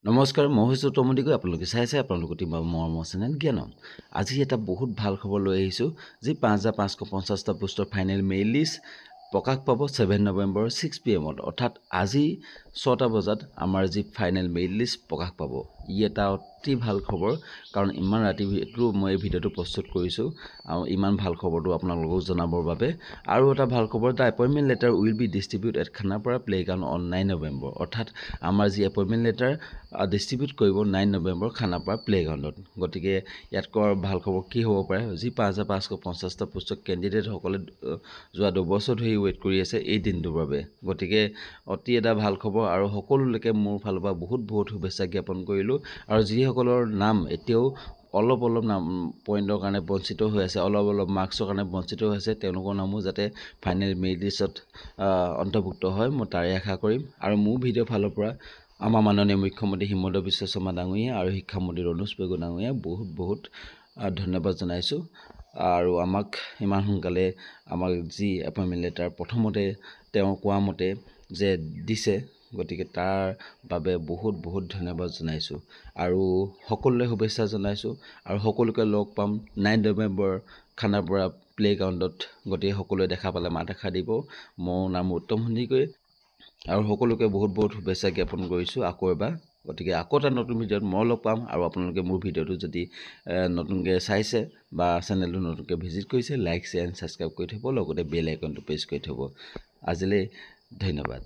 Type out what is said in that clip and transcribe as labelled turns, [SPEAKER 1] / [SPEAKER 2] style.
[SPEAKER 1] নমস্কাৰ মই হৈছোঁ তমুদিকৈ আপোনালোকে চাইছে আপোনালোকৰ টিম মৰমৰ চেনেল জ্ঞানম। আজি এটা বহুত ভাল খবৰ লৈ আহিছোঁ যি ৫,৫৫০টা পোষ্টৰ ফাইনেল মেইল লিষ্ট প্ৰকাশ পাব 7 নৱেম্বৰ 6 PM অৰ্থাৎ আজি 6টা বজাত আমাৰ যি ফাইনেল মেইল লিষ্ট প্ৰকাশ পাব। ই এটা অতি ভাল খবৰ কাৰণ ইমান ৰাতি মই এই ভিডিঅ'টো প্ৰস্তুত কৰিছোঁ আৰু ইমান ভাল খবৰটো আপোনালোকক জনাবৰ বাবে। আৰু এটা ভাল খবৰ, the appointment letter will be distribute at Khanapara playground on 9 November অৰ্থাৎ আমাৰ যি এপইণ্টমেণ্ট লেটাৰ ডিষ্ট্ৰিবিউট কৰিব 9 নৱেম্বৰ খানাপাৰা প্লেগ্ৰাউণ্ডত। গতিকে ইয়াতকৈ ভাল খবৰ কি হ'ব পাৰে? যি ৫,৫৫০টা পোষ্টৰ কেণ্ডিডেটসকলে যোৱা 2 বছৰ ধৰি ৱেইট কৰি আছে এই দিনটোৰ বাবে। গতিকে অতি এটা ভাল খবৰ আৰু সকলোলৈকে মোৰ ফালৰ পৰা বহুত বহুত শুভেচ্ছা জ্ঞাপন কৰিলোঁ। আৰু যিসকলৰ নাম এতিয়াও অলপ নাম পইণ্টৰ কাৰণে বঞ্চিত হৈ আছে, অলপ মাৰ্কছৰ কাৰণে বঞ্চিত হৈ আছে, তেওঁলোকৰ নামো যাতে ফাইনেল মেৰিট লিষ্টত অন্তৰ্ভুক্ত হয় মই তাৰে আশা কৰিম। আৰু মোৰ ভিডিঅ'ৰ ফালৰ পৰা আমাৰ মাননীয় মুখ্যমন্ত্ৰী হিমন্ত বিশ্ব শৰ্মা ডাঙৰীয়া আৰু শিক্ষামন্ত্ৰী ৰণোজ পেগু ডাঙৰীয়া বহুত ধন্যবাদ জনাইছোঁ। আৰু আমাক ইমান সোনকালে আমাক যি এপইণ্টমেণ্ট লেটাৰ প্ৰথমতে তেওঁ কোৱা মতে যে দিছে, গতিকে তাৰ বাবে বহুত ধন্যবাদ জনাইছোঁ আৰু সকলোলৈ শুভেচ্ছা জনাইছোঁ। আৰু সকলোকে লগ পাম 9 নৱেম্বৰ খানাপাৰা প্লেগ্ৰাউণ্ডত। গতিকে সকলোৱে দেখা পালে মাত এষাৰ দিব। মোৰ নাম উত্তম সন্দিকৈ আৰু সকলোকে বহুত শুভেচ্ছা জ্ঞাপন কৰিছোঁ আকৌ এবাৰ। গতিকে আকৌ এটা নতুন ভিডিঅ'ত মই লগ পাম। আৰু আপোনালোকে মোৰ ভিডিঅ'টো যদি নতুনকৈ চাইছে বা চেনেলটো নতুনকৈ ভিজিট কৰিছে, লাইক শ্বেয়াৰ এণ্ড ছাবস্ক্ৰাইব কৰি থ'ব, লগতে বেল আইকনটো প্ৰেছ কৰি থ'ব। আজিলৈ ধন্যবাদ।